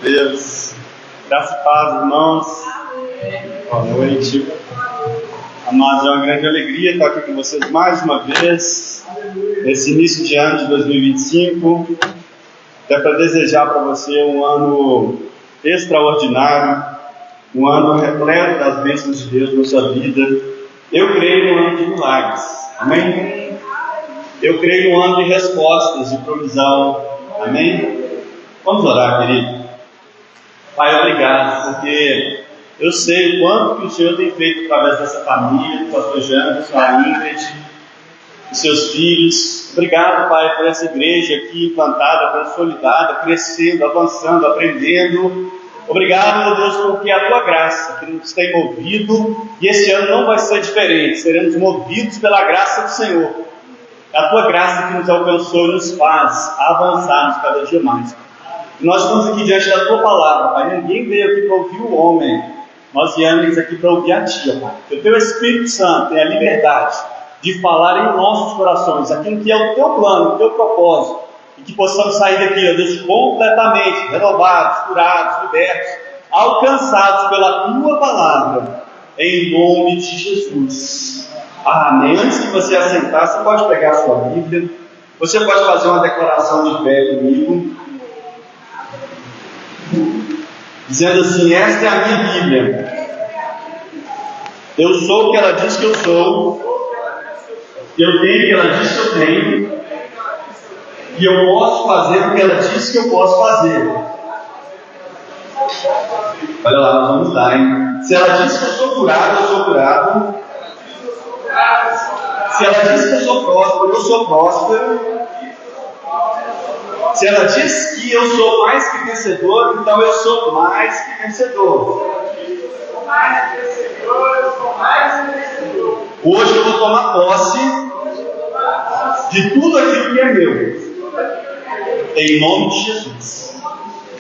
Deus, graça e paz, irmãos. Boa noite. Amados, é uma grande alegria estar aqui com vocês mais uma vez, nesse início de ano de 2025. Até para desejar para você um ano extraordinário, um ano repleto das bênçãos de Deus na sua vida. Eu creio no ano de milagres, amém? Eu creio no ano de respostas, de provisão, amém? Vamos orar, querido. Pai, obrigado, porque eu sei o quanto que o Senhor tem feito através dessa família, do pastor Jean, da sua Ingrid, dos seus filhos. Obrigado, Pai, por essa igreja aqui plantada, consolidada, crescendo, avançando, aprendendo. Obrigado, meu Deus, porque a Tua graça que nos tem movido, e esse ano não vai ser diferente, seremos movidos pela graça do Senhor. A Tua graça que nos alcançou nos faz avançarmos cada dia mais. Nós estamos aqui diante da Tua palavra, Pai. Ninguém veio aqui para ouvir o homem. Nós viemos aqui para ouvir a Ti, Pai. Que o Teu Espírito Santo tem a liberdade de falar em nossos corações aquilo que é o Teu plano, o Teu propósito. E que possamos sair daqui, ó Deus, completamente renovados, curados, libertos, alcançados pela Tua palavra. Em nome de Jesus. Amém. Antes de você assentar, você pode pegar a sua Bíblia. Você pode fazer uma declaração de fé comigo, dizendo assim: esta é a minha Bíblia. Eu sou o que ela diz que eu sou. Eu tenho o que ela diz que eu tenho. E eu posso fazer o que ela diz que eu posso fazer. Olha lá, nós vamos dar, hein? Se ela diz que eu sou curado, eu sou curado. Se ela diz que eu sou próspero, eu sou próspero. Se ela diz que eu sou mais que vencedor, então eu sou mais que vencedor. Hoje eu vou tomar posse de tudo aquilo que é meu. Em nome de Jesus.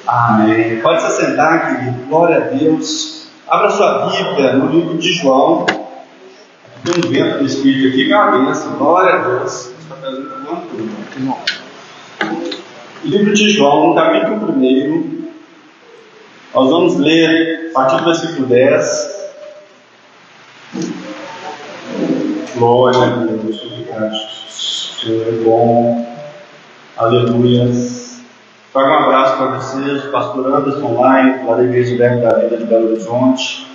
Amém. Pode se sentar, querido. Glória a Deus. Abra sua Bíblia no livro de João. Tem um vento do Espírito aqui que é uma bênção. Glória a Deus. Está fazendo alguma coisa. Livro de João, no capítulo 1, nós vamos ler a partir do versículo 10. Glória a Deus, obrigado, Jesus. O Senhor é bom, aleluia. Trago um abraço para vocês, o pastor Anderson online, lá da Igreja Verbo da Vida de Belo Horizonte.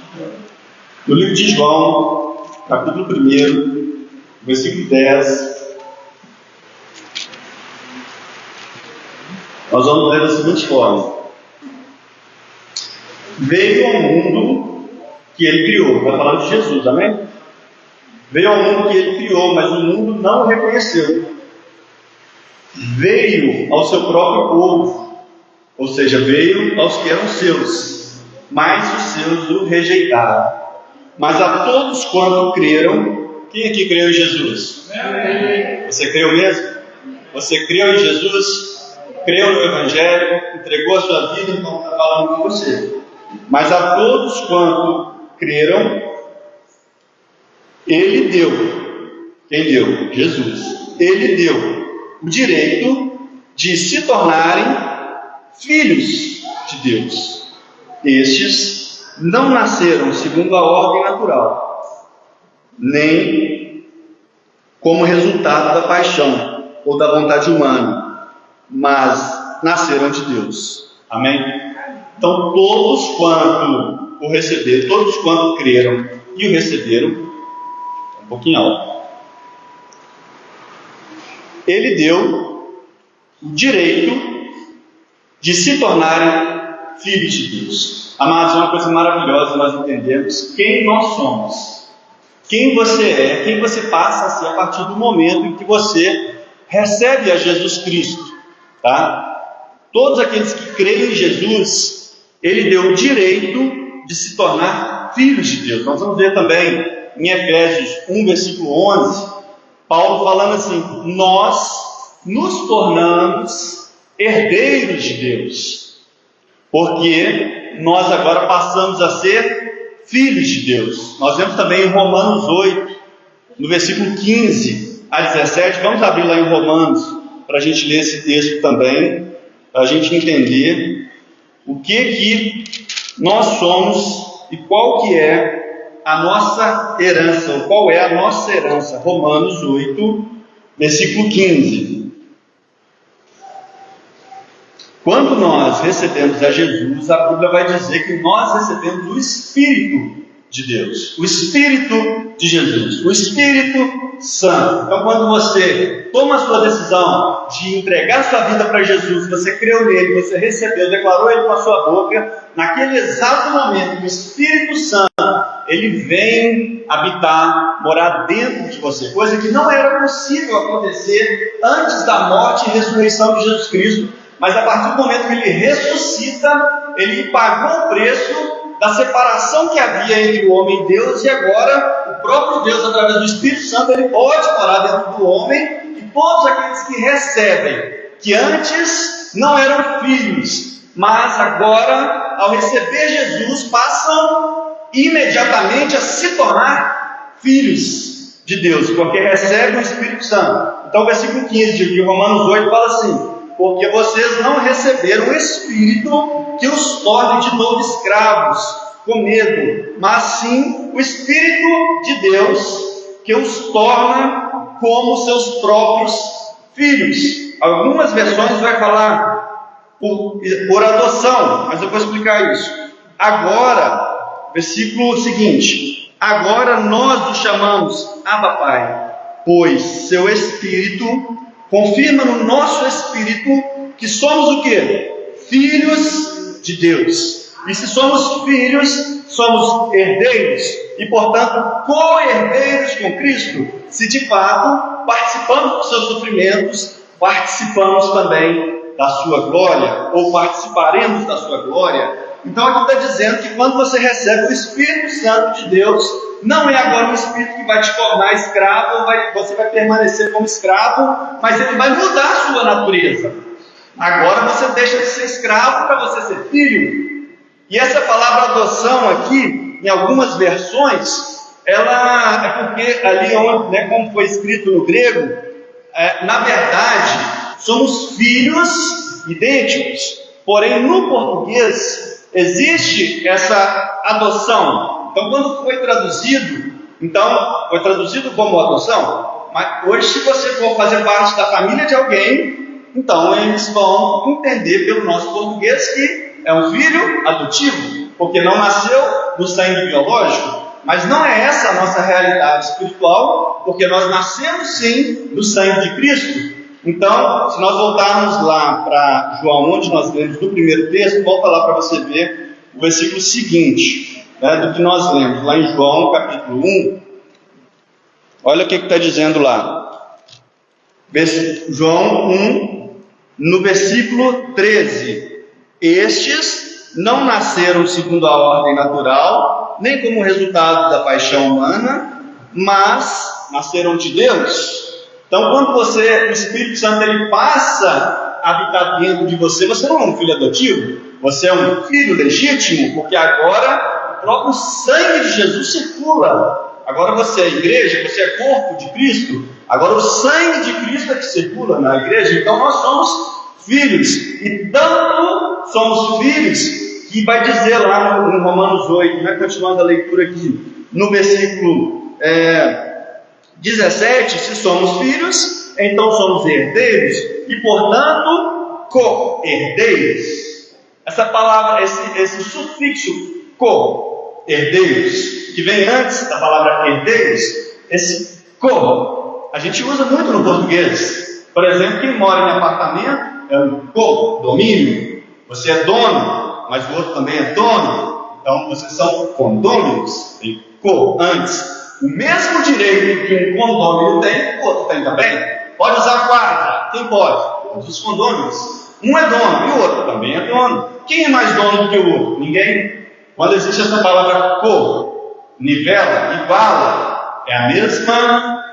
No livro de João, capítulo 1, versículo 10. Nós vamos ler da seguinte forma: veio ao mundo que ele criou. Vai falar de Jesus, amém? Veio ao mundo que ele criou, mas o mundo não o reconheceu. Veio ao seu próprio povo, ou seja, veio aos que eram seus, mas os seus o rejeitaram. Mas a todos quanto creram, quem aqui creu em Jesus? Amém. Você creu mesmo? Você creu em Jesus? Creu no Evangelho, entregou a sua vida, então está falando com você. Mas a todos quanto creram, Ele deu. Quem deu? Jesus. Ele deu o direito de se tornarem filhos de Deus. Estes não nasceram segundo a ordem natural, nem como resultado da paixão ou da vontade humana, mas nasceram de Deus. Amém? Então todos quanto o receberam, todos quanto creram e o receberam, um pouquinho alto, Ele deu o direito de se tornarem filhos de Deus. Amados, é uma coisa maravilhosa nós entendemos quem nós somos, quem você é, quem você passa a ser a partir do momento em que você recebe a Jesus Cristo. Tá? Todos aqueles que creem em Jesus, Ele deu o direito de se tornar filhos de Deus. Nós vamos ver também em Efésios 1, versículo 11, Paulo falando assim: nós nos tornamos herdeiros de Deus, porque nós agora passamos a ser filhos de Deus. Nós vemos também em Romanos 8, no versículo 15 a 17, vamos abrir lá em Romanos, para a gente ler esse texto também. para a gente entender o que nós somos e qual que é a nossa herança, ou qual é a nossa herança. Romanos 8, versículo 15. Quando nós recebemos a Jesus, a Bíblia vai dizer que nós recebemos o Espírito de Deus, o Espírito de Jesus, o Espírito Santo. Então, quando você toma a sua decisão de entregar sua vida para Jesus, você creu nele, você recebeu, declarou ele com a sua boca, naquele exato momento, o Espírito Santo, ele vem habitar, morar dentro de você, coisa que não era possível acontecer antes da morte e ressurreição de Jesus Cristo. Mas a partir do momento que ele ressuscita, ele pagou o preço da separação que havia entre o homem e Deus, e agora o próprio Deus, através do Espírito Santo, ele pode morar dentro do homem, e todos aqueles que recebem, que antes não eram filhos, mas agora, ao receber Jesus, passam imediatamente a se tornar filhos de Deus, porque recebem o Espírito Santo. Então o versículo 15 de Romanos 8 fala assim: porque vocês não receberam o Espírito que os torne de novo escravos, com medo, mas sim o Espírito de Deus que os torna como seus próprios filhos. Algumas versões vai falar por adoção, mas eu vou explicar isso. Agora, versículo seguinte: agora nós os chamamos Abba Pai, pois seu Espírito confirma no nosso espírito que somos o quê? Filhos de Deus. E se somos filhos, somos herdeiros e, portanto, co-herdeiros com Cristo. Se de fato participamos dos seus sofrimentos, participamos também da sua glória, ou participaremos da sua glória. Então aqui está dizendo que quando você recebe o Espírito Santo de Deus, não é agora um Espírito que vai te tornar escravo, você vai permanecer como escravo, mas ele vai mudar a sua natureza. Agora você deixa de ser escravo para você ser filho. E essa palavra adoção aqui, em algumas versões, ela é porque ali onde, como foi escrito no grego, na verdade, somos filhos idênticos. Porém, no português, existe essa adoção. Então, quando foi traduzido, foi traduzido como adoção. Mas hoje, se você for fazer parte da família de alguém, então eles vão entender pelo nosso português que é um filho adotivo, porque não nasceu do sangue biológico. Mas não é essa a nossa realidade espiritual, porque nós nascemos sim do sangue de Cristo. Então, se nós voltarmos lá para João, onde nós lemos do primeiro texto, volta lá para você ver o versículo seguinte, do que nós lemos, lá em João, capítulo 1. Olha o que está dizendo lá. João 1, no versículo 13. Estes não nasceram segundo a ordem natural, nem como resultado da paixão humana, mas nasceram de Deus. Então, quando o Espírito Santo ele passa a habitar dentro de você, você não é um filho adotivo, você é um filho legítimo, porque agora o próprio sangue de Jesus circula. Agora você é igreja, você é corpo de Cristo, agora o sangue de Cristo é que circula na igreja. Então nós somos filhos, e tanto somos filhos, que vai dizer lá no Romanos 8, continuando a leitura aqui, no versículo 17, se somos filhos, então somos herdeiros e, portanto, co-herdeiros. Essa palavra, esse sufixo co-herdeiros, que vem antes da palavra herdeiros, esse co, a gente usa muito no português. Por exemplo, quem mora em apartamento é um co-domínio. Você é dono, mas o outro também é dono. Então, vocês são condôminos, tem co antes. O mesmo direito que um condômino tem, o outro tem também. Pode usar quadra, quem pode? Todos os condôminos. Um é dono e o outro também é dono. Quem é mais dono do que o outro? Ninguém. Quando existe essa palavra co, nivela, iguala, é a mesma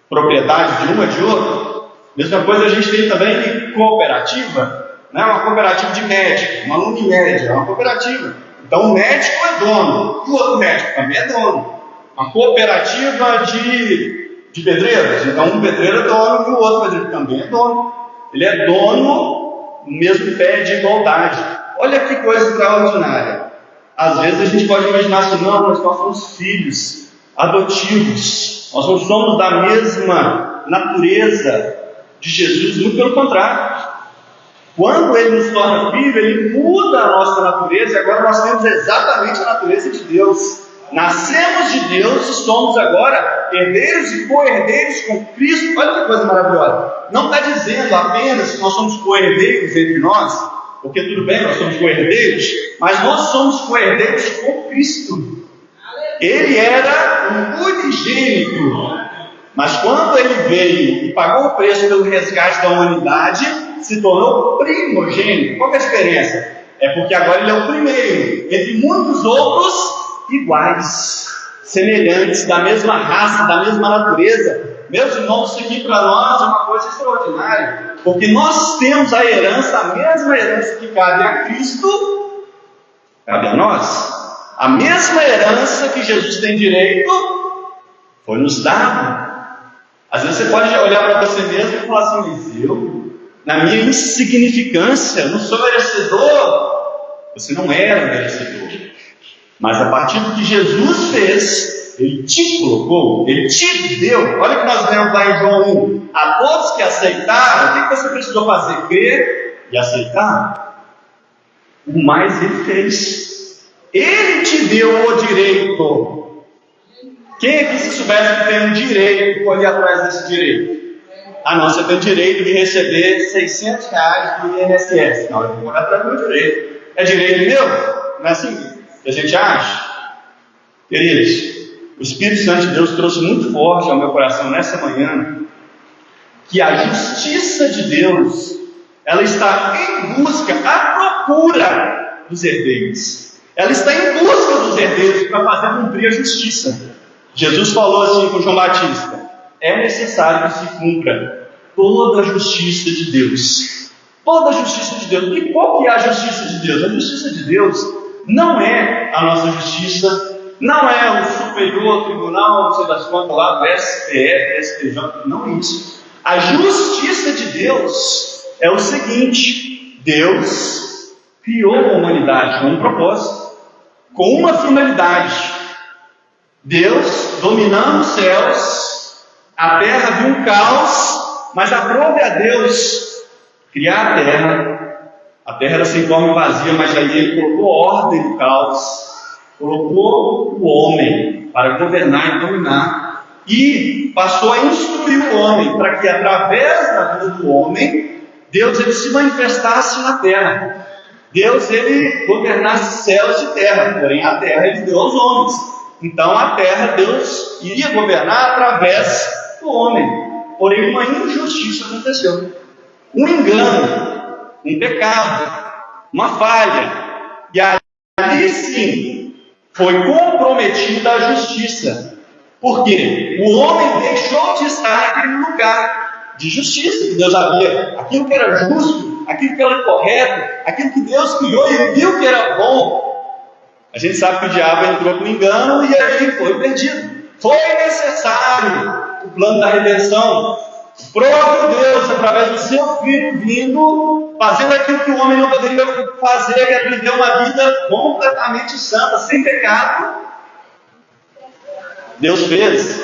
propriedade de uma de outra. Mesma coisa a gente tem também em cooperativa, uma cooperativa de médico, uma Unimed, é uma cooperativa. Então o médico é dono e o outro médico também é dono. Uma cooperativa de pedreiros, então um pedreiro é dono e o outro pedreiro também é dono. Ele é dono no mesmo pé de igualdade. Olha que coisa extraordinária. Às vezes a gente pode imaginar assim, não, mas nós somos filhos adotivos, nós não somos da mesma natureza de Jesus, muito pelo contrário. Quando Ele nos torna filho, Ele muda a nossa natureza, e agora nós temos exatamente a natureza de Deus. Nascemos de Deus e somos agora herdeiros e co-herdeiros com Cristo. Olha que coisa maravilhosa. Não está dizendo apenas que nós somos co-herdeiros entre nós, porque tudo bem, nós somos co-herdeiros, mas nós somos co-herdeiros com Cristo. Ele era o unigênito, mas quando Ele veio e pagou o preço pelo resgate da humanidade, se tornou primogênito. Qual que é a diferença? É porque agora Ele é o primeiro, entre muitos outros iguais, semelhantes, da mesma raça, da mesma natureza. Meus irmãos, isso aqui para nós é uma coisa extraordinária, porque nós temos a herança, a mesma herança que cabe a Cristo, cabe a nós. A mesma herança que Jesus tem direito foi nos dado. Às vezes você pode olhar para você mesmo e falar assim, mas eu, na minha insignificância, não sou merecedor. Você não era merecedor. Mas a partir do que Jesus fez, Ele te colocou, Ele te deu. Olha o que nós lemos lá em João 1. A todos que aceitaram, o que você precisou fazer? Crer e aceitar. O mais Ele fez. Ele te deu o direito. Quem aqui se soubesse que tem um direito, pode ir atrás desse direito? Ah não, você tem direito de receber R$600 do INSS. Não, eu vou atrás do meu direito. É direito meu? Não é assim que a gente acha? Queridos, o Espírito Santo de Deus trouxe muito forte ao meu coração nessa manhã que a justiça de Deus, ela está em busca, à procura dos herdeiros. Ela está em busca dos herdeiros para fazer cumprir a justiça. Jesus falou assim com João Batista: é necessário que se cumpra toda a justiça de Deus. Toda a justiça de Deus. E qual que é a justiça de Deus? A justiça de Deus não é a nossa justiça, não é o superior tribunal, não sei das quantas lá, do STF, STJ, não é isso. A justiça de Deus é o seguinte: Deus criou a humanidade com um propósito, com uma finalidade. Deus, dominando os céus, a terra viu um caos, mas aprove a Deus criar a terra era sem forma e vazia, mas aí Ele colocou ordem no caos, colocou o homem para governar e dominar, e passou a instruir o homem para que através da vida do homem, Deus ele se manifestasse na terra. Deus ele governasse céus e terra, porém a terra ele deu aos homens. Então a terra Deus iria governar através do homem. Porém uma injustiça aconteceu. Um engano, um pecado, uma falha. E ali sim foi comprometida a justiça. Por quê? O homem deixou de estar naquele lugar de justiça que Deus havia. Aquilo que era justo, aquilo que era correto, aquilo que Deus criou e viu que era bom. A gente sabe que o diabo entrou com engano e aí foi perdido. Foi necessário o plano da redenção. O próprio Deus, através do seu Filho vindo, fazendo aquilo que o homem não poderia fazer, que é viver uma vida completamente santa, sem pecado. Deus fez,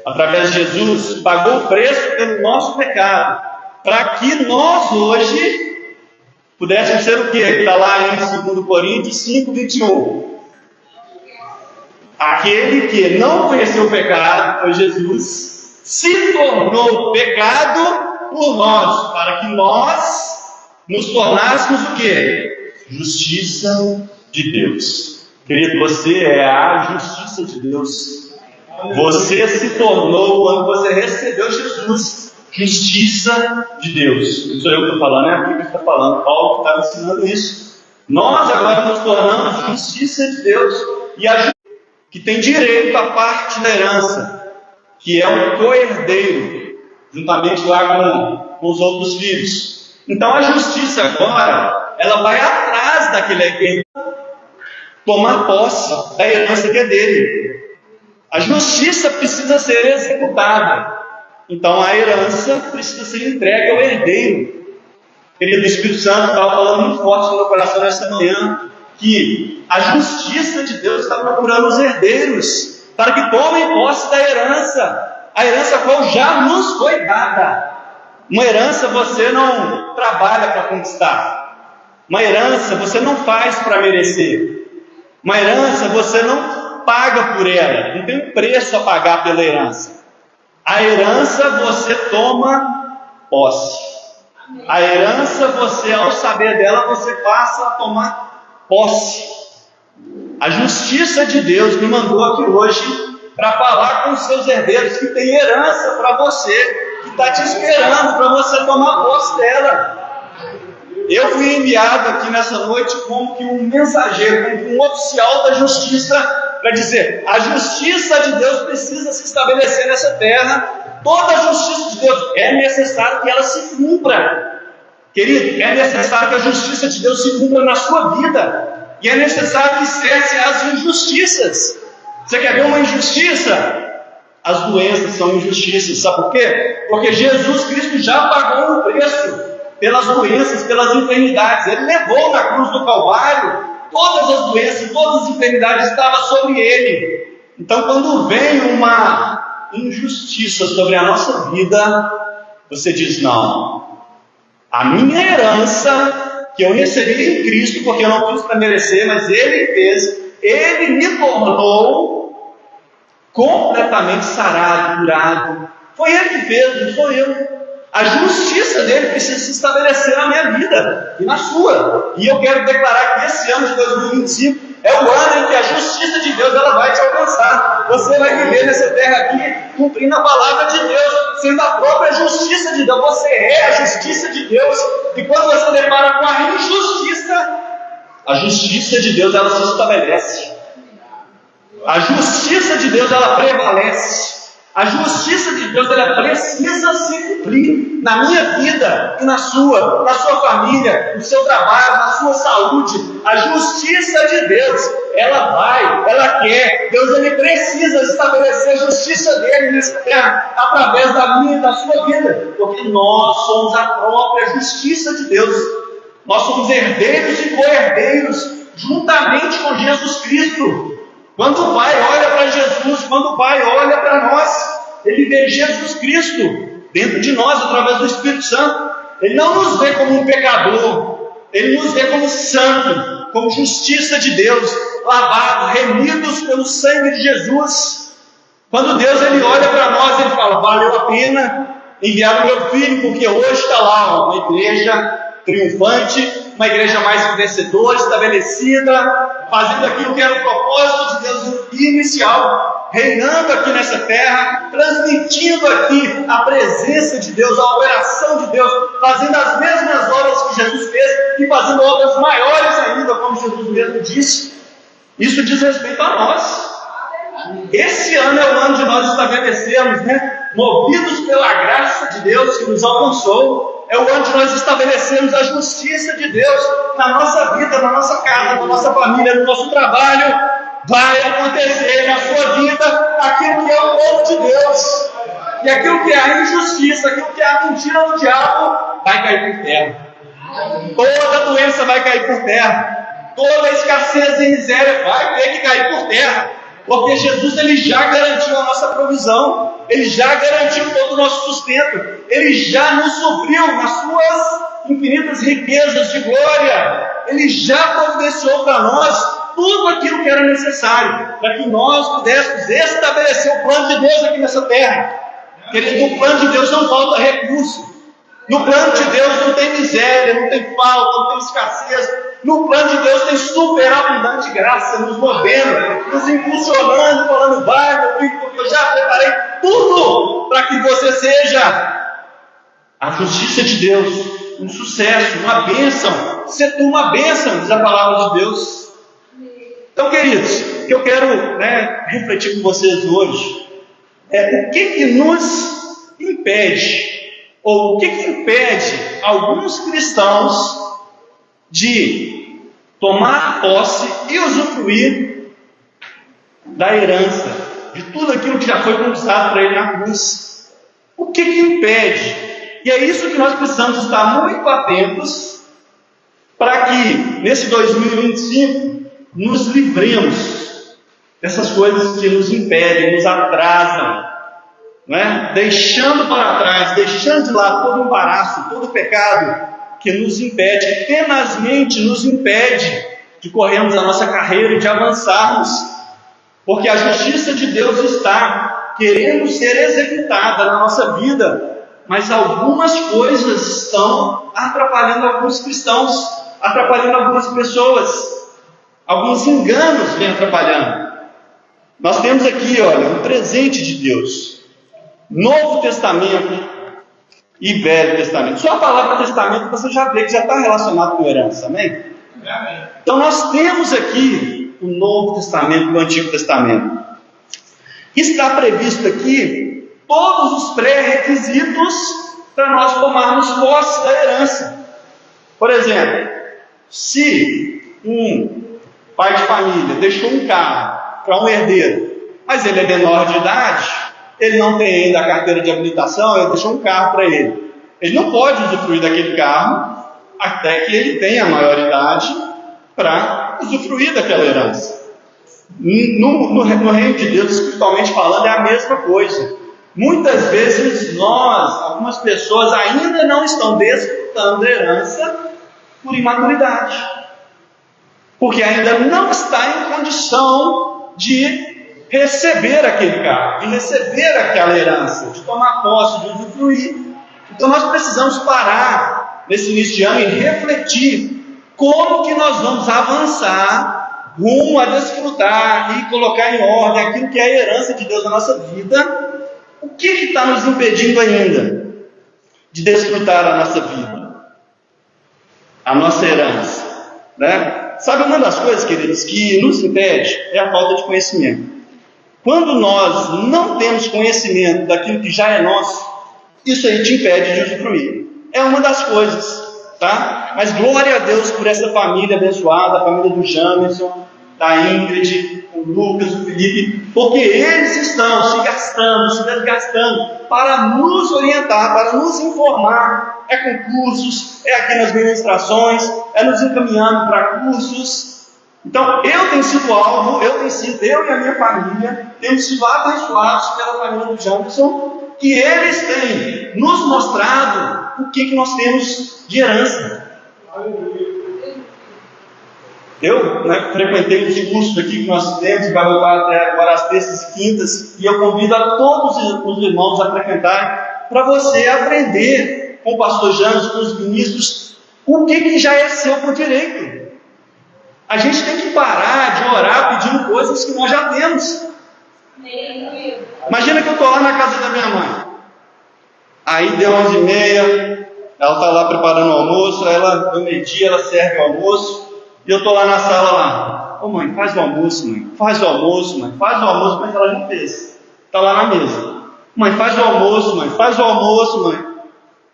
através de Jesus, pagou o preço pelo nosso pecado, para que nós hoje pudéssemos ser o quê? Está lá em 2 Coríntios 5, 21. Aquele que não conheceu o pecado foi Jesus, se tornou pecado por nós, para que nós nos tornássemos o quê? Justiça de Deus. Querido, você é a justiça de Deus. Você se tornou, quando você recebeu Jesus, justiça de Deus. Não sou eu que estou falando, é a Bíblia que está falando. Paulo que está ensinando isso. Nós agora nos tornamos justiça de Deus. E a justiça que tem direito à parte da herança, que é um co-herdeiro, juntamente lá com os outros filhos. Então a justiça agora, ela vai atrás daquele herdeiro tomar posse da herança que é dele. A justiça precisa ser executada. Então a herança precisa ser entregue ao herdeiro. Querido, o Espírito Santo estava falando muito forte no meu coração nessa manhã, que a justiça de Deus está procurando os herdeiros, para que tomem posse da herança, a herança qual já nos foi dada. Uma herança você não trabalha para conquistar, uma herança você não faz para merecer, uma herança você não paga por ela, não tem um preço a pagar pela herança. A herança você toma posse. A herança você, ao saber dela, você passa a tomar posse. A justiça de Deus me mandou aqui hoje para falar com os seus herdeiros que tem herança para você, que está te esperando para você tomar posse dela. Eu fui enviado aqui nessa noite como que um mensageiro, como que um oficial da justiça, para dizer: a justiça de Deus precisa se estabelecer nessa terra. Toda a justiça de Deus é necessário que ela se cumpra. Querido, é necessário que a justiça de Deus se cumpra na sua vida, e é necessário que cesse as injustiças. Você quer ver uma injustiça? As doenças são injustiças. Sabe por quê? Porque Jesus Cristo já pagou o preço pelas doenças, pelas enfermidades. Ele levou na cruz do Calvário todas as doenças, todas as enfermidades estavam sobre Ele. Então, quando vem uma injustiça sobre a nossa vida, você diz: não, a minha herança que eu recebi em Cristo, porque eu não fiz para merecer, mas Ele fez, Ele me tornou completamente sarado, curado. Foi Ele que fez, não sou eu. A justiça dele precisa se estabelecer na minha vida e na sua. E eu quero declarar que esse ano de 2025 é o ano em que a justiça de Deus ela vai te alcançar. Você vai viver nessa terra aqui cumprindo a palavra de Deus, sendo a própria justiça de Deus. Você é a justiça de Deus. E quando você depara com a injustiça, a justiça de Deus ela se estabelece. A justiça de Deus ela prevalece. A justiça de Deus ela precisa se cumprir na minha vida e na sua família, no seu trabalho, na sua saúde. A justiça de Deus, ela quer. Deus ele precisa estabelecer a justiça dele nessa terra, através da minha e da sua vida, porque nós somos a própria justiça de Deus. Nós somos herdeiros e co-herdeiros, juntamente com Jesus Cristo. Quando o Pai olha para Jesus, quando o Pai olha para nós, Ele vê Jesus Cristo dentro de nós, através do Espírito Santo. Ele não nos vê como um pecador, Ele nos vê como santo, como justiça de Deus, lavados, remidos pelo sangue de Jesus. Quando Deus ele olha para nós, Ele fala: valeu a pena enviar o meu filho, porque hoje está lá uma igreja triunfante, uma igreja mais vencedora, estabelecida, fazendo aquilo que era o propósito de Deus inicial, reinando aqui nessa terra, transmitindo aqui a presença de Deus, a operação de Deus, fazendo as mesmas obras que Jesus fez e fazendo obras maiores ainda, como Jesus mesmo disse. Isso diz respeito a nós. Esse ano é o ano de nós estabelecermos, movidos pela graça de Deus que nos alcançou, é o ano de nós estabelecermos a justiça de Deus na nossa vida, na nossa casa, na nossa família, no nosso trabalho. Vai acontecer na sua vida aquilo que é o povo de Deus, e aquilo que é a injustiça, aquilo que é a mentira do diabo, vai cair por terra. Toda doença vai cair por terra, toda escassez e miséria vai ter que cair por terra, porque Jesus ele já garantiu a nossa provisão, Ele já garantiu todo o nosso sustento, Ele já nos supriu nas suas infinitas riquezas de glória, Ele já providenciou para nós tudo aquilo que era necessário, para que nós pudéssemos estabelecer o plano de Deus aqui nessa terra. Querido, no plano de Deus não falta recurso, no plano de Deus não tem miséria, não tem falta, não tem escassez. No plano de Deus tem superabundante graça nos movendo, nos impulsionando, falando: vai, meu filho, porque eu já preparei tudo para que você seja a justiça de Deus, um sucesso, uma bênção. Ser tu uma bênção, diz a palavra de Deus. Então, queridos, o que eu quero refletir com vocês hoje é o que nos impede, ou o que impede alguns cristãos de tomar posse e usufruir da herança, de tudo aquilo que já foi conquistado para ele na cruz. O que impede E é isso que nós precisamos estar muito atentos para que nesse 2025 nos livremos dessas coisas que nos impedem, nos atrasam, não é? Deixando para trás, deixando de lado todo o embaraço, todo o pecado que nos impede, tenazmente nos impede de corrermos a nossa carreira e de avançarmos, porque a justiça de Deus está querendo ser executada na nossa vida, mas algumas coisas estão atrapalhando alguns cristãos, atrapalhando algumas pessoas, alguns enganos vêm atrapalhando. Nós temos aqui, olha, um presente de Deus, Novo Testamento e Velho Testamento. Só a palavra testamento você já vê que já está relacionado com herança, amém? Então nós temos aqui o Novo Testamento e o Antigo Testamento. Está previsto aqui todos os pré-requisitos para nós tomarmos posse da herança. Por exemplo, se um pai de família deixou um carro para um herdeiro, mas ele é menor de idade, ele não tem ainda a carteira de habilitação, ele deixou um carro para ele. Ele não pode usufruir daquele carro até que ele tenha a maioridade para usufruir daquela herança. No reino de Deus, espiritualmente falando, é a mesma coisa. Muitas vezes algumas pessoas ainda não estão desfrutando da herança por imaturidade, porque ainda não está em condição de receber aquele carro, de receber aquela herança, de tomar posse, de usufruir. Então nós precisamos parar nesse início de ano e refletir como que nós vamos avançar rumo a desfrutar e colocar em ordem aquilo que é a herança de Deus na nossa vida. O que está nos impedindo ainda de desfrutar a nossa vida, a nossa herança, né? Sabe uma das coisas, queridos, que nos impede é a falta de conhecimento. Quando nós não temos conhecimento daquilo que já é nosso, isso aí te impede de usufruir. É uma das coisas, tá? Mas glória a Deus por essa família abençoada, a família do Jamerson, da Ingrid, o Lucas, o Felipe, porque eles estão se gastando, se desgastando para nos orientar, para nos informar. É com cursos, é aqui nas ministrações, é nos encaminhando para cursos. Então, eu tenho sido alvo, eu e a minha família, temos sido abençoados pela família do Jamerson, e eles têm nos mostrado o que nós temos de herança. Eu frequentei os cursos aqui que nós temos, que vai voltar até agora às terças e quintas, e eu convido a todos os irmãos a frequentarem, para você aprender com o pastor Jamerson, com os ministros, o que já é seu por direito. A gente tem que parar de orar pedindo coisas que nós já temos. Imagina que eu estou lá na casa da minha mãe. Aí deu 11h30, ela está lá preparando o almoço, ela deu meio-dia, ela serve o almoço, e eu estou lá na sala lá. Ô mãe, faz o almoço, mãe. Faz o almoço, mãe. Faz o almoço, mas ela já fez. Está lá na mesa. Mãe, faz o almoço, mãe. Faz o almoço, mãe.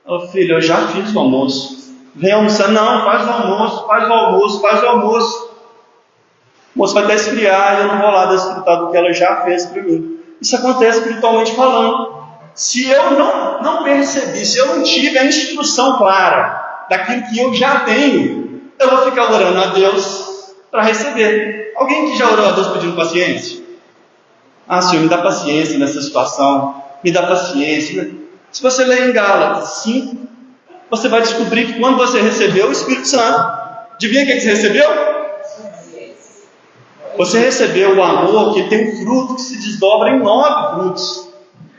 Ela, filho, eu já fiz o almoço. Vem almoçar. Não, faz o almoço, faz o almoço, faz o almoço. O moço vai até esfriar e eu não vou lá desfrutar do que ela já fez para mim. Isso acontece espiritualmente falando. Se eu não percebi, se eu não tive a instrução clara daquilo que eu já tenho, eu vou ficar orando a Deus para receber. Alguém que já orou a Deus pedindo paciência? Ah, Senhor, me dá paciência nessa situação, me dá paciência. Se você ler em Gálatas 5, você vai descobrir que quando você recebeu o Espírito Santo, adivinha o que você recebeu? Você recebeu o amor que tem um fruto que se desdobra em 9 frutos,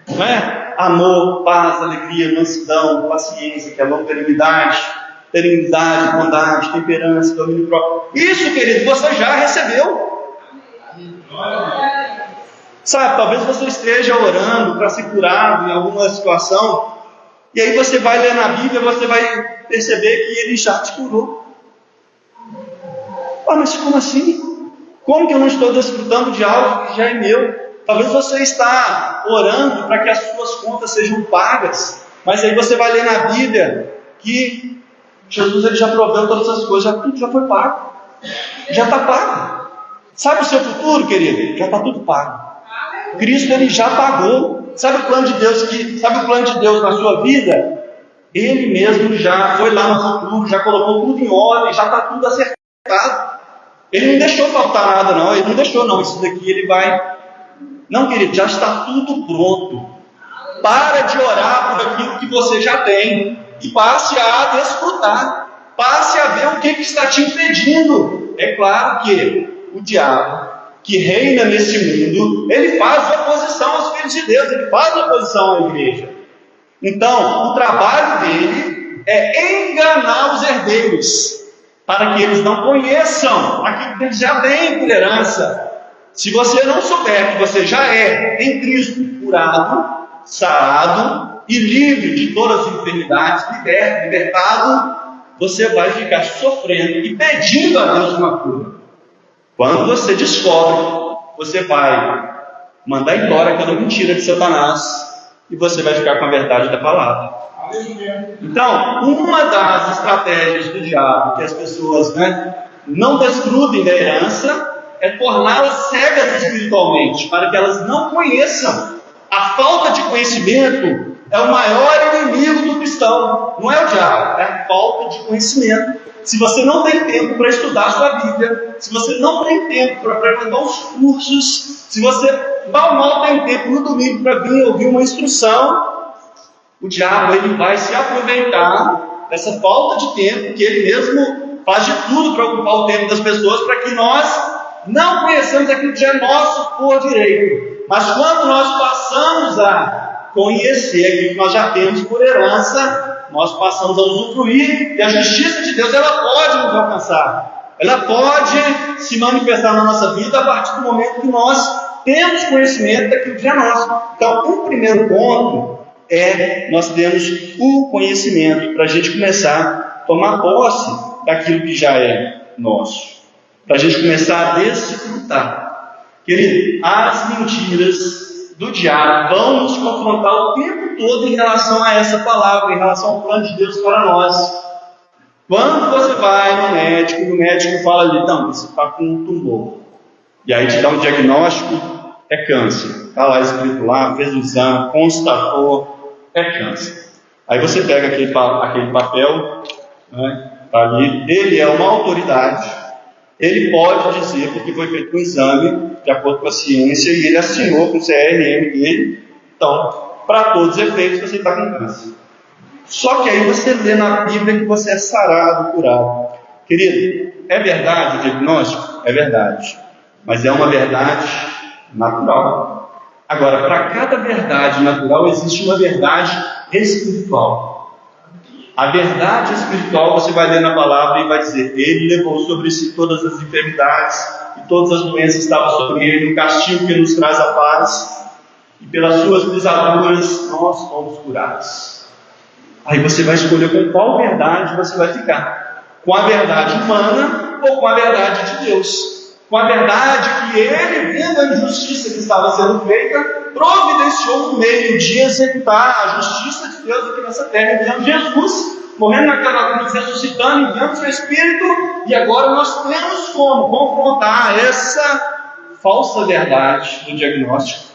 não é? Amor, paz, alegria, mansidão, paciência, que é longanimidade, benignidade, bondade, temperança, domínio próprio. Isso, querido, você já recebeu. Sabe, talvez você esteja orando para ser curado em alguma situação, e aí você vai ler na Bíblia, você vai perceber que ele já te curou. Ah, mas como assim? Como que eu não estou desfrutando de algo que já é meu? Talvez você está orando para que as suas contas sejam pagas, mas aí você vai ler na Bíblia que Jesus ele já proveu todas as coisas, tudo já foi pago, já está pago. Sabe o seu futuro, querido? Já está tudo pago. Cristo ele já pagou. Sabe o plano de Deus na sua vida? Ele mesmo já foi lá no futuro, já colocou tudo em ordem, já está tudo acertado. Ele não deixou faltar nada, não. Ele não deixou, não. Isso daqui ele vai... Não, querido, já está tudo pronto. Para de orar por aquilo que você já tem e passe a desfrutar. Passe a ver o que está te impedindo. É claro que o diabo, que reina nesse mundo, ele faz oposição aos filhos de Deus, ele faz oposição à igreja. Então, o trabalho dele é enganar os herdeiros, para que eles não conheçam aquilo que eles já têm por herança. Se você não souber que você já é, em Cristo, curado, sarado e livre de todas as enfermidades, libertado, você vai ficar sofrendo e pedindo a Deus uma cura. Quando você descobre, você vai mandar embora aquela mentira de Satanás e você vai ficar com a verdade da palavra. Então, uma das estratégias do diabo que as pessoas não desfrutem da herança é torná-las cegas espiritualmente, para que elas não conheçam. A falta de conhecimento é o maior inimigo do cristão. Não é o diabo, é a falta de conhecimento. Se você não tem tempo para estudar a sua Bíblia, se você não tem tempo para frequentar os cursos, se você mal tem tempo no domingo para vir ouvir uma instrução, o diabo ele vai se aproveitar dessa falta de tempo, que ele mesmo faz de tudo para ocupar o tempo das pessoas, para que nós não conheçamos aquilo que é nosso por direito. Mas quando nós passamos a conhecer aquilo que nós já temos por herança, nós passamos a usufruir, e a justiça de Deus ela pode nos alcançar. Ela pode se manifestar na nossa vida a partir do momento que nós temos conhecimento daquilo que é nosso. Então, o primeiro ponto é nós temos o conhecimento para a gente começar a tomar posse daquilo que já é nosso. Para a gente começar a desfrutar. Querido, as mentiras do diabo vão nos confrontar o tempo todo em relação a essa palavra, em relação ao plano de Deus para nós. Quando você vai no médico fala ali, não, você está com um tumor. E aí te dá um diagnóstico, é câncer. Está lá escrito lá, fez o exame, constatou, é câncer. Aí você pega aquele papel, tá ali, ele é uma autoridade. Ele pode dizer, porque foi feito um exame, de acordo com a ciência, e ele assinou com o CRM dele. Então, para todos os efeitos, você está com câncer. Só que aí você lê na Bíblia que você é sarado, curado. Querido, é verdade o diagnóstico? É verdade. Mas é uma verdade natural. Agora, para cada verdade natural, existe uma verdade espiritual. A verdade espiritual, você vai ler na palavra e vai dizer, ele levou sobre si todas as enfermidades e todas as doenças estavam sobre ele, o castigo que nos traz a paz, e pelas suas pisaduras nós fomos curados. Aí você vai escolher com qual verdade você vai ficar, com a verdade humana ou com a verdade de Deus. Com a verdade que ele, vendo a injustiça que estava sendo feita, providenciou um meio de executar a justiça de Deus aqui nessa terra, enviando Jesus, morrendo naquela cruz, ressuscitando, enviando seu Espírito, e agora nós temos como confrontar essa falsa verdade do diagnóstico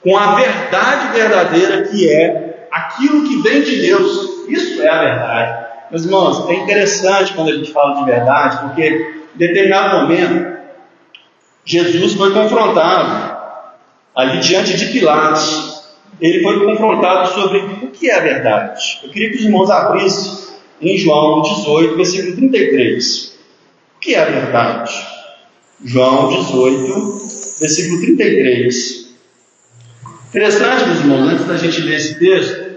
com a verdade verdadeira, que é aquilo que vem de Deus. Isso é a verdade. Meus irmãos, é interessante quando a gente fala de verdade, porque em determinado momento Jesus foi confrontado ali diante de Pilatos. Ele foi confrontado sobre o que é a verdade. Eu queria que os irmãos abrissem em João 18, versículo 33. O que é a verdade? João 18, versículo 33. Interessante, meus irmãos, antes da gente ler esse texto,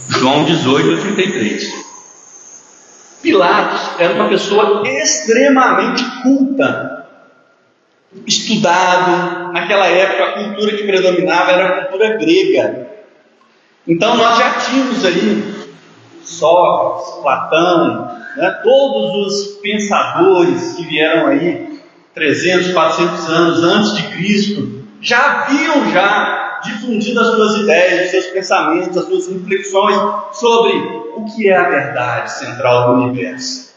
João 18, 33. Pilatos era uma pessoa extremamente culta, estudado. Naquela época a cultura que predominava era a cultura grega. Então nós já tínhamos ali Sócrates, Platão, todos os pensadores que vieram aí 300, 400 anos antes de Cristo, já haviam difundido as suas ideias, os seus pensamentos, as suas reflexões sobre o que é a verdade central do universo.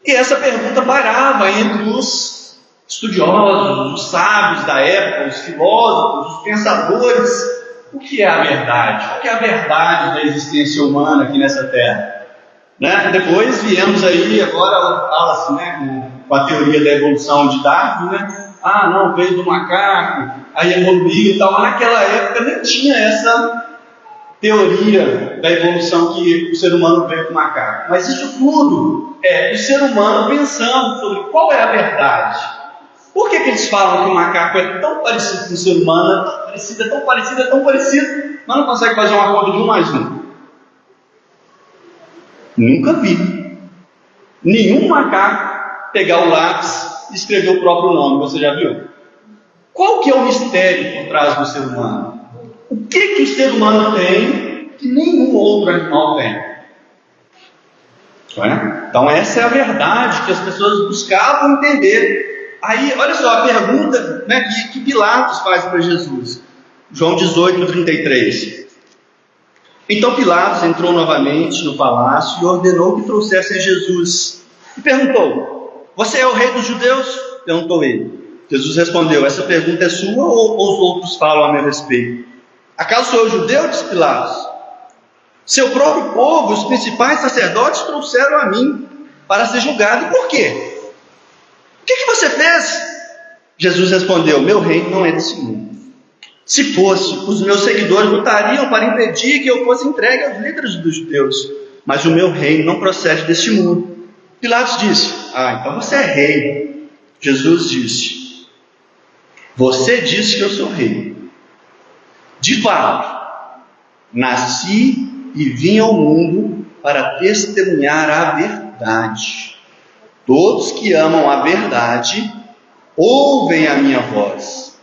E essa pergunta pairava entre os estudiosos, os sábios da época, os filósofos, os pensadores. o que é a verdade? Qual que é a verdade da existência humana aqui nessa terra? Né? Depois viemos aí, agora fala-se, né, com a teoria da evolução de Darwin, né? Ah, não, veio do macaco, aí evoluiu e tal. Mas naquela época nem tinha essa teoria da evolução que o ser humano veio do macaco. Mas isso tudo é o ser humano pensando sobre qual é a verdade. Por que eles falam que o macaco é tão parecido com o ser humano, é tão parecido, mas não consegue fazer uma conta de 1 mais 1? Nunca vi nenhum macaco pegar o lápis e escrever o próprio nome. Você já viu? Qual que é o mistério por trás do ser humano? O que o ser humano tem que nenhum outro animal tem? Então essa é a verdade que as pessoas buscavam entender. Aí, olha só a pergunta, né, que Pilatos faz para Jesus. João 18:33. Então Pilatos entrou novamente no palácio e ordenou que trouxessem Jesus. E perguntou: você é o rei dos judeus? Perguntou ele. Jesus respondeu: essa pergunta é sua ou os outros falam a meu respeito? Acaso sou eu judeu? Disse Pilatos. Seu próprio povo, os principais sacerdotes, trouxeram a mim para ser julgado. E por quê? O que você fez? Jesus respondeu: meu reino não é desse mundo. Se fosse, os meus seguidores lutariam para impedir que eu fosse entregue aos líderes dos judeus. Mas o meu reino não procede deste mundo. Pilatos disse: então você é rei. Jesus disse: você disse que eu sou rei. De fato, nasci e vim ao mundo para testemunhar a verdade. Todos que amam a verdade ouvem a minha voz.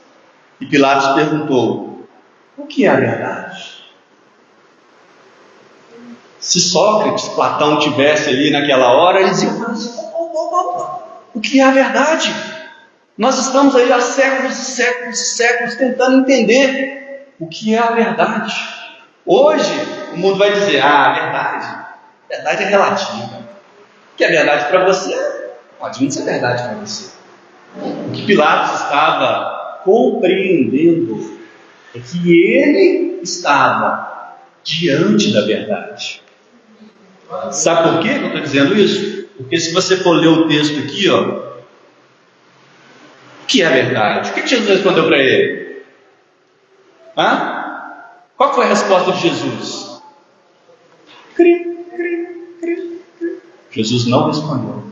E Pilatos perguntou: o que é a verdade? Se Sócrates, Platão tivesse ali naquela hora, eles iam falar assim: o que é a verdade? Nós estamos aí há séculos e séculos e séculos tentando entender o que é a verdade. Hoje o mundo vai dizer: a verdade é relativa. O que é verdade para você pode não ser verdade para você. O que Pilatos estava compreendendo é que ele estava diante da verdade. Sabe por que eu estou dizendo isso? Porque se você for ler o texto aqui, o que é a verdade? O que Jesus respondeu para ele? Qual foi a resposta de Jesus? Jesus não respondeu.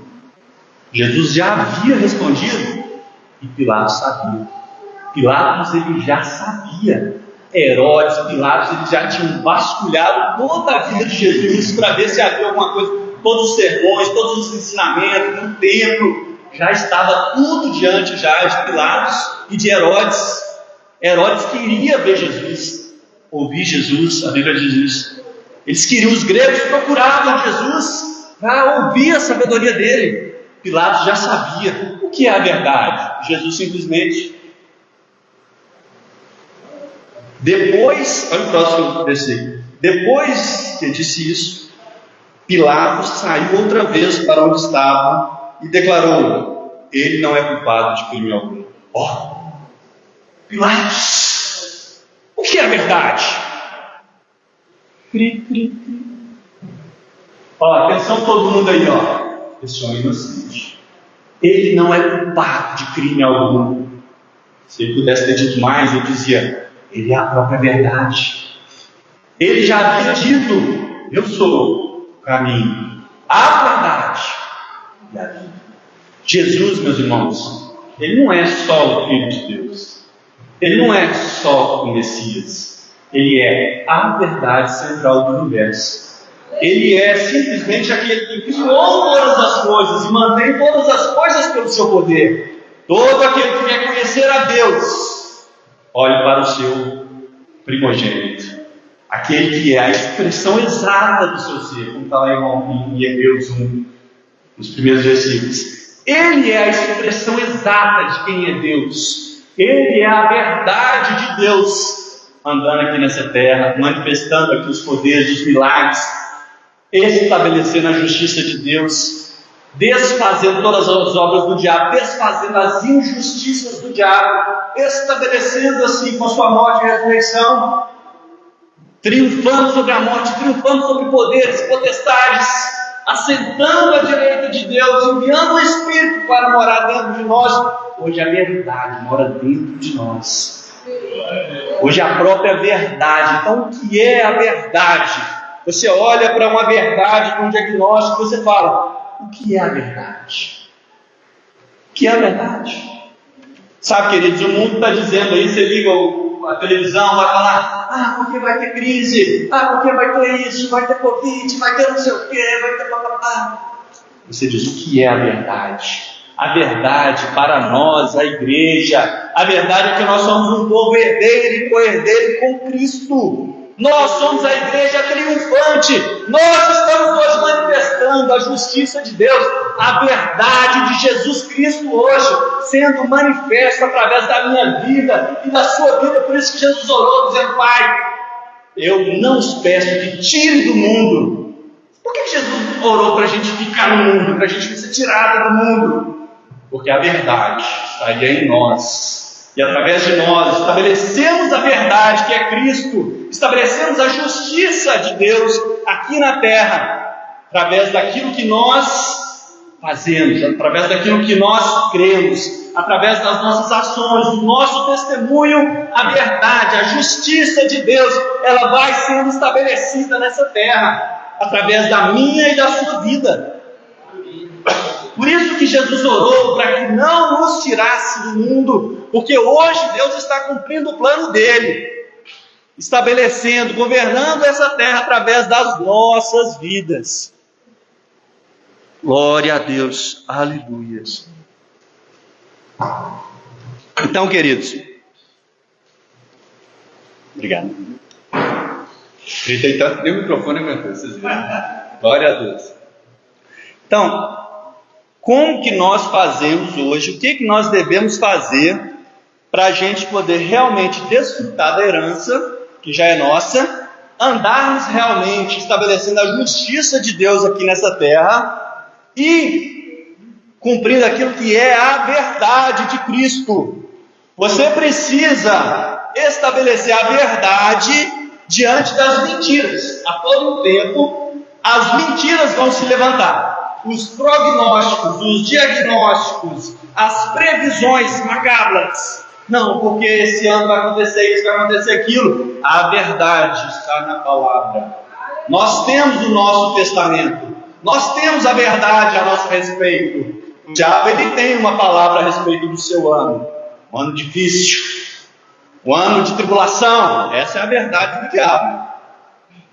Jesus já havia respondido e Pilatos sabia. Pilatos ele já sabia. Herodes, Pilatos, eles já tinham vasculhado toda a vida de Jesus para ver se havia alguma coisa. Todos os sermões, todos os ensinamentos, no templo, já estava tudo diante já de Pilatos e de Herodes. Herodes queria ver Jesus, ouvir Jesus, a Bíblia diz isso. Eles queriam, os gregos procuravam Jesus para ouvir a sabedoria dele. Pilatos já sabia o que é a verdade. Jesus simplesmente... Depois, olha o próximo versículo. Depois que disse isso, Pilatos saiu outra vez para onde estava e declarou: ele não é culpado de crime algum. Pilatos, o que é a verdade? Atenção todo mundo aí, esse homem inocente. Ele não é culpado de crime algum. Se ele pudesse ter dito mais, eu dizia: ele é a própria verdade. Ele já havia dito: eu sou o caminho, a verdade e a vida. Jesus, meus irmãos, ele não é só o Filho de Deus. Ele não é só o Messias. Ele é a verdade central do universo. Ele é simplesmente aquele que criou todas as coisas e mantém todas as coisas pelo seu poder. Todo aquele que quer conhecer a Deus, olhe para o seu primogênito, aquele que é a expressão exata do seu ser, como está lá em Hebreus 1, nos primeiros versículos. Ele é a expressão exata de quem é Deus. Ele é a verdade de Deus, andando aqui nessa terra, manifestando aqui os poderes, os milagres, estabelecendo a justiça de Deus, desfazendo todas as obras do diabo, desfazendo as injustiças do diabo, estabelecendo assim com sua morte e ressurreição triunfando sobre a morte, triunfando sobre poderes, potestades, assentando à direita de Deus, enviando o Espírito para morar dentro de nós. Hoje a verdade mora dentro de nós. Hoje a própria verdade. Então, o que é a verdade? Você olha para uma verdade, para um diagnóstico, você fala: o que é a verdade? O que é a verdade? Sabe, queridos, o mundo está dizendo aí, você liga a televisão, vai falar: porque vai ter crise, porque vai ter isso, vai ter Covid, vai ter não sei o quê, vai ter papapá. Você diz: o que é a verdade? A verdade para nós, a igreja, a verdade é que nós somos um povo herdeiro e co-herdeiro com Cristo. Nós somos a igreja triunfante. Nós estamos hoje manifestando a justiça de Deus, a verdade de Jesus Cristo hoje, sendo manifesta através da minha vida e da sua vida. Por isso que Jesus orou dizendo: Pai, eu não os peço que tire do mundo. Por que Jesus orou para a gente ficar no mundo, para a gente ser tirado do mundo? Porque a verdade estaria em nós. E através de nós estabelecemos a verdade, que é Cristo, estabelecemos a justiça de Deus aqui na terra, através daquilo que nós fazemos, através daquilo que nós cremos, através das nossas ações, do nosso testemunho. A verdade, a justiça de Deus, ela vai sendo estabelecida nessa terra, através da minha e da sua vida. Por isso que Jesus orou para que não nos tirasse do mundo, porque hoje Deus está cumprindo o plano dele, estabelecendo, governando essa terra através das nossas vidas. Glória a Deus, aleluia. Então, queridos, obrigado. Gritei tanto que o microfone aguentou, vocês viram? Glória a Deus. Então, como que nós fazemos hoje, o que nós devemos fazer para a gente poder realmente desfrutar da herança, que já é nossa, andarmos realmente estabelecendo a justiça de Deus aqui nessa terra e cumprindo aquilo que é a verdade de Cristo. Você precisa estabelecer a verdade diante das mentiras. A todo tempo, as mentiras vão se levantar. Os prognósticos, os diagnósticos, as previsões macabras. Não, porque esse ano vai acontecer isso, vai acontecer aquilo. A verdade está na palavra. Nós temos o nosso testamento. Nós temos a verdade a nosso respeito. O diabo, ele tem uma palavra a respeito do seu ano. Um ano difícil. Um ano de tribulação. Essa é a verdade do diabo.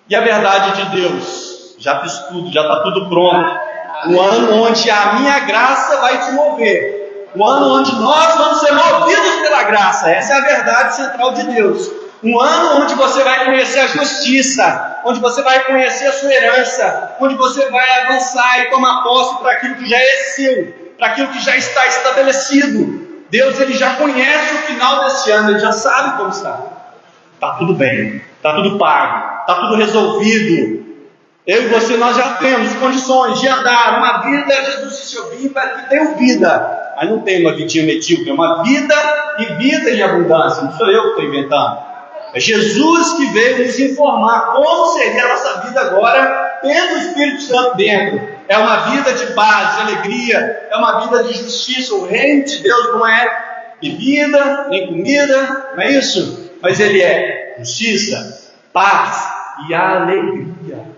E a verdade de Deus? Já fiz tudo, já está tudo pronto. Um ano onde a minha graça vai te mover. Um ano onde nós vamos ser movidos pela graça. Essa é a verdade central de Deus. Um ano onde você vai conhecer a justiça, onde você vai conhecer a sua herança, onde você vai avançar e tomar posse para aquilo que já é seu, para aquilo que já está estabelecido. Deus, ele já conhece o final desse ano, ele já sabe como está. Está tudo bem, está tudo pago, está tudo resolvido. Eu e você, nós já temos condições de andar uma vida. Jesus disse: eu vim para que tenham vida. Mas não tem uma vidinha medíocre, é uma vida e vida em abundância. Não sou eu que estou inventando. É Jesus que veio nos informar como seria a nossa vida agora, tendo o Espírito Santo dentro. É uma vida de paz, de alegria, é uma vida de justiça. O reino de Deus não é bebida, nem comida, não é isso? Mas ele é justiça, paz e alegria.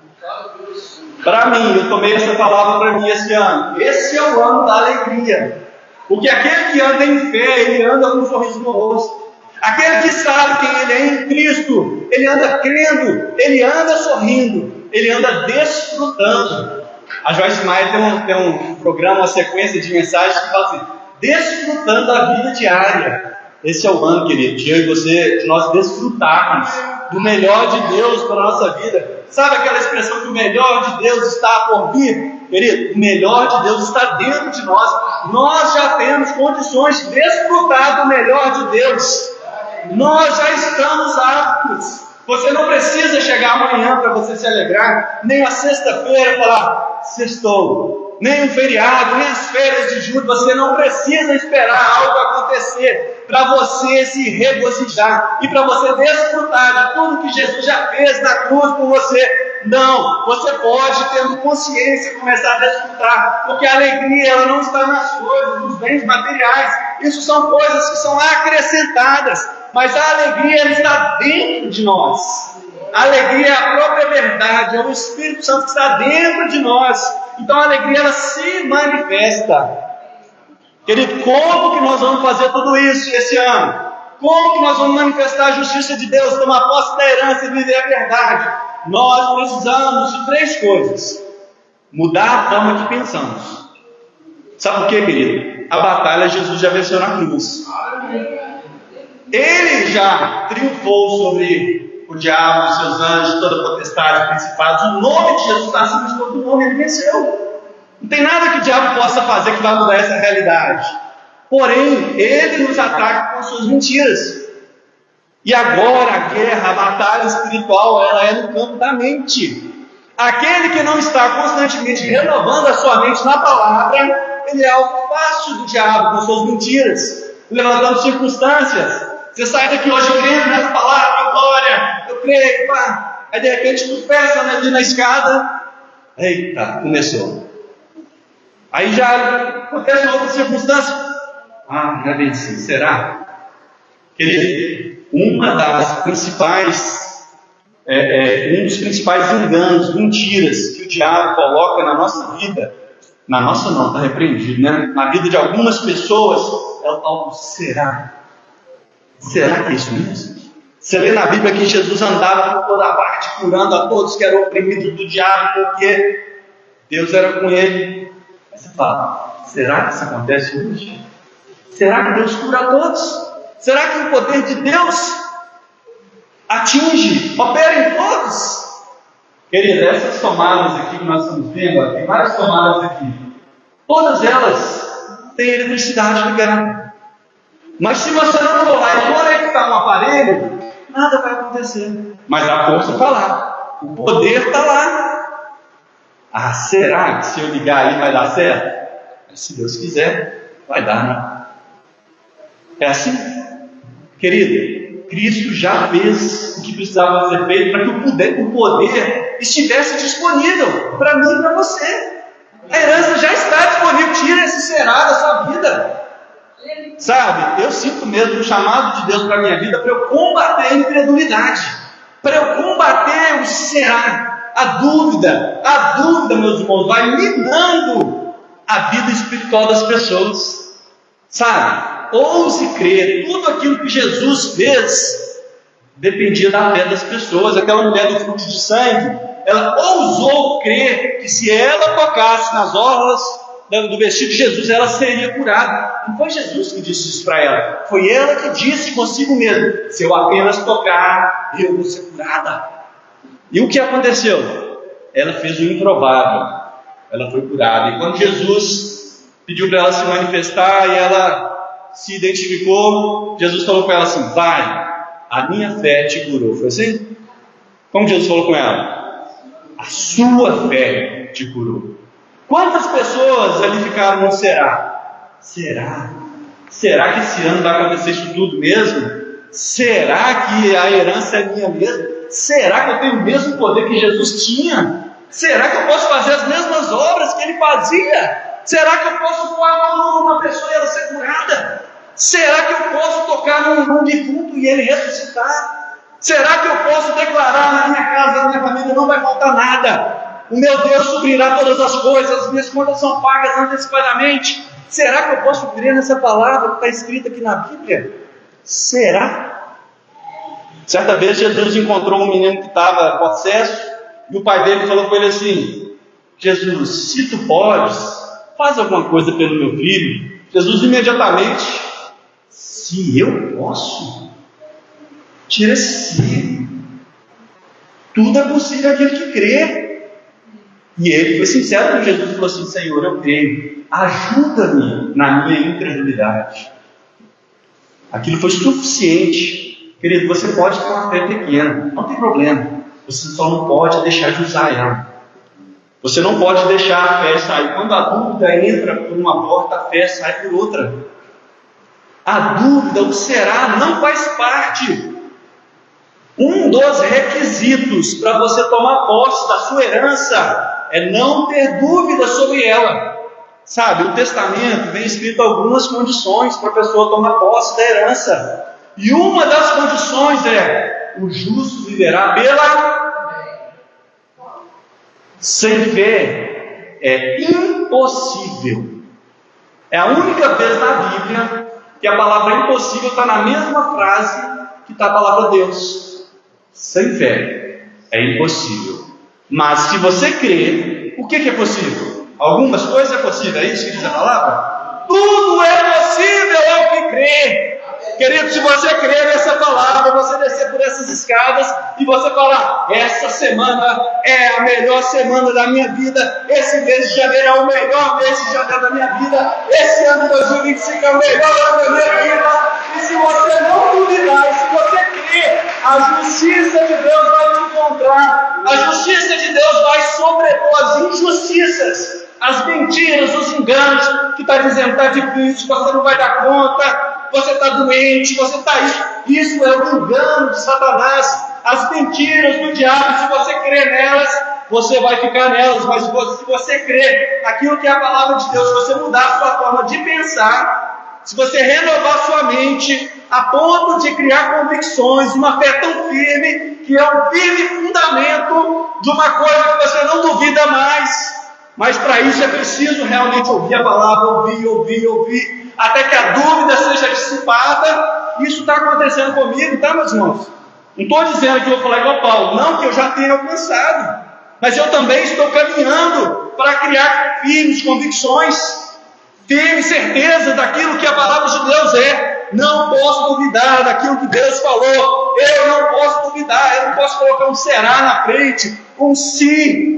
Para mim, eu tomei essa palavra para mim esse ano. Esse é o ano da alegria. Porque aquele que anda em fé, ele anda com um sorriso no rosto. Aquele que sabe quem ele é em Cristo, ele anda crendo, ele anda sorrindo, ele anda desfrutando. A Joyce Meyer tem um programa, uma sequência de mensagens que fala assim: desfrutando a vida diária. Esse é o ano, querido, eu e você, de nós desfrutarmos do melhor de Deus para a nossa vida. Sabe aquela expressão que o melhor de Deus está por vir? Querido, o melhor de Deus está dentro de nós. Nós já temos condições de desfrutar do melhor de Deus. Nós já estamos aptos. Você não precisa chegar amanhã para você se alegrar, nem a sexta-feira falar: sextou. Nem um feriado, nem as férias de julho. Você não precisa esperar algo acontecer acontecer, para você se regozijar e para você desfrutar de tudo que Jesus já fez na cruz por você. Não, você pode, tendo consciência, começar a desfrutar, porque a alegria ela não está nas coisas, nos bens materiais. Isso são coisas que são acrescentadas, mas a alegria ela está dentro de nós. A alegria é a própria verdade, é o Espírito Santo que está dentro de nós. Então a alegria ela se manifesta. Querido, como que nós vamos fazer tudo isso esse ano? Como que nós vamos manifestar a justiça de Deus, tomar posse da herança e viver a verdade? Nós precisamos de 3 coisas. Mudar a forma que pensamos. Sabe por quê, querido? A batalha Jesus já venceu na cruz. Ele já triunfou sobre o diabo, os seus anjos, toda a potestade, principados. O nome de Jesus está acima de todo nome, ele venceu. Não tem nada que o diabo possa fazer que vai mudar essa realidade. Porém, ele nos ataca com suas mentiras. E agora a guerra, a batalha espiritual, ela é no campo da mente. Aquele que não está constantemente renovando a sua mente na palavra, ele é alvo fácil do diabo com suas mentiras, levantando circunstâncias. Você sai daqui hoje crendo nessa palavra, glória, eu creio, pá. Aí de repente tu peça ali na escada, eita, começou. Aí já acontece outra circunstância. Já venci, será? Querido, um dos principais enganos, mentiras que o diabo coloca na nossa vida, na nossa não, está repreendido, né? Na vida de algumas pessoas, é o tal do será. Será que é isso mesmo? Você lê na Bíblia que Jesus andava por toda parte, curando a todos que eram oprimidos do diabo, porque Deus era com ele. Aí você fala, será que isso acontece hoje? Será que Deus cura a todos? Será que o poder de Deus atinge, opera em todos? Querido, essas tomadas aqui que nós estamos vendo, tem várias tomadas aqui. Todas elas têm eletricidade ligada. Mas se você não for lá e conectar um aparelho, nada vai acontecer. Mas a força está lá. O poder está lá. Será que se eu ligar aí vai dar certo? Se Deus quiser, vai dar, né? É assim? Querido, Cristo já fez o que precisava ser feito para que o poder estivesse disponível para mim e para você. A herança já está disponível. Tira esse será da sua vida. Sabe, eu sinto mesmo o chamado de Deus para a minha vida para eu combater a incredulidade, para eu combater o será, a dúvida, meus irmãos, vai minando a vida espiritual das pessoas. Sabe, ouse crer, tudo aquilo que Jesus fez dependia da fé das pessoas. Aquela mulher do fluxo de sangue, ela ousou crer que se ela tocasse nas orlas do vestido de Jesus, ela seria curada. Não foi Jesus que disse isso para ela, foi ela que disse consigo mesma: se eu apenas tocar, eu vou ser curada. E o que aconteceu? Ela fez o improvável, ela foi curada. E quando Jesus pediu para ela se manifestar e ela se identificou, Jesus falou com ela assim: vai, a minha fé te curou. Foi assim? Como Jesus falou com ela? A sua fé te curou. Quantas pessoas ali ficaram no será? Será? Será que esse ano vai acontecer isso tudo mesmo? Será que a herança é minha mesmo? Será que eu tenho o mesmo poder que Jesus tinha? Será que eu posso fazer as mesmas obras que ele fazia? Será que eu posso pôr a mão numa pessoa e ela ser curada? Será que eu posso tocar num defunto e ele ressuscitar? Será que eu posso declarar na minha casa, na minha família, não vai faltar nada? O meu Deus suprirá todas as coisas, as minhas contas são pagas antecipadamente. Será que eu posso crer nessa palavra que está escrita aqui na Bíblia? Será? Certa vez Jesus encontrou um menino que estava possesso, e o pai dele falou com ele assim: Jesus, se tu podes, faz alguma coisa pelo meu filho. Jesus imediatamente: se eu posso? Tira esse. Tudo é possível aquele que crê. E ele foi sincero com Jesus e falou assim: Senhor, eu creio, ajuda-me na minha incredulidade. Aquilo foi suficiente. Querido, você pode ter uma fé pequena, não tem problema. Você só não pode deixar de usar ela. Você não pode deixar a fé sair. Quando a dúvida entra por uma porta, a fé sai por outra. a dúvida, o será, não faz parte. Um dos requisitos para você tomar posse da sua herança é não ter dúvida sobre ela. Sabe, o testamento vem escrito algumas condições para a pessoa tomar posse da herança. E uma das condições é: o justo viverá pela... Sem fé é impossível. É a única vez na Bíblia que a palavra impossível está na mesma frase que está a palavra Deus. Sem fé é impossível. Mas se você crê, o que é possível? Algumas coisas é possível, é isso que diz a palavra? Tudo é possível ao que crê. Querido, se você crer nessa palavra, você descer por essas escadas e você falar: essa semana é a melhor semana da minha vida, esse mês de janeiro é o melhor mês de janeiro da minha vida, esse ano de 2025 é o melhor ano da minha vida. E se você não duvidar, se você crer, a justiça de Deus vai te encontrar, a justiça de Deus vai sobrepor as injustiças, as mentiras, os enganos, que está dizendo que está difícil, você não vai dar conta, você está doente, você está isso é o engano de Satanás, as mentiras do diabo. Se você crer nelas, você vai ficar nelas. Mas se você crer naquilo que é a palavra de Deus, se você mudar a sua forma de pensar, se você renovar sua mente a ponto de criar convicções, uma fé tão firme, que é um firme fundamento de uma coisa que você não duvida mais. Mas para isso é preciso realmente ouvir a palavra, ouvir, até que a dúvida seja dissipada. Isso está acontecendo comigo, tá, meus irmãos? Não estou dizendo que eu vou falar igual Paulo, não, que eu já tenho alcançado, mas eu também estou caminhando para criar firmes convicções, firme certeza daquilo que a palavra de Deus é. Não posso duvidar daquilo que Deus falou, eu não posso duvidar, eu não posso colocar um será na frente, um se.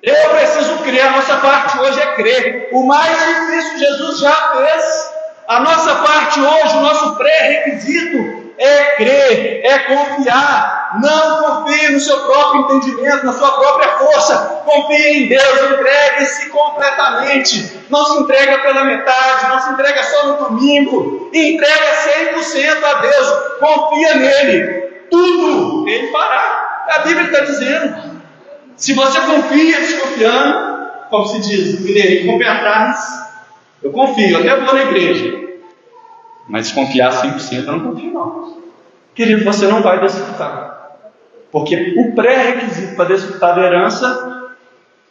Eu preciso crer, a nossa parte hoje é crer. O mais difícil Jesus já fez. A nossa parte hoje, o nosso pré-requisito é crer, é confiar. Não confie no seu próprio entendimento, na sua própria força. Confie em Deus, entregue-se completamente. Não se entrega pela metade, não se entrega só no domingo. Entrega 100% a Deus, confia nele. Tudo Ele fará. A Bíblia está dizendo. Se você confia desconfiando, como se diz, mineirinho, confia atrás, eu confio, até vou na igreja, mas se confiar 100% eu não confio não. Querido, você não vai desfrutar, porque o pré-requisito para desfrutar da herança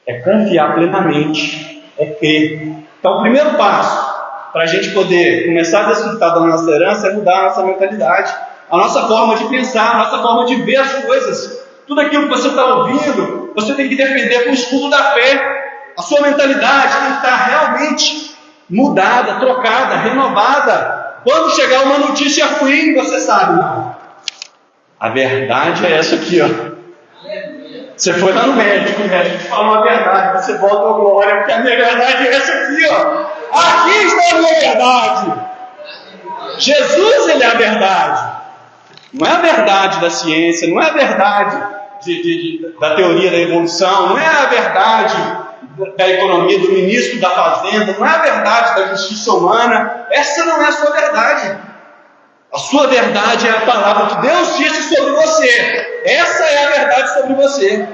é confiar plenamente, é crer. Então o primeiro passo para a gente poder começar a desfrutar da nossa herança é mudar a nossa mentalidade, a nossa forma de pensar, a nossa forma de ver as coisas. Tudo aquilo que você está ouvindo, você tem que defender com o escudo da fé. A sua mentalidade tem que estar realmente mudada, trocada, renovada. Quando chegar uma notícia ruim, você sabe, a verdade é essa aqui, ó. Você foi lá no médico, o médico te falou a verdade, você volta a glória, porque a minha verdade é essa aqui, ó. Aqui está a minha verdade. Jesus, Ele é a verdade. Não é a verdade da ciência, não é a verdade da teoria da evolução, não é a verdade da economia, do ministro da fazenda, não é a verdade da justiça humana. Essa não é a sua verdade. A sua verdade é a palavra que Deus disse sobre você. Essa é a verdade sobre você,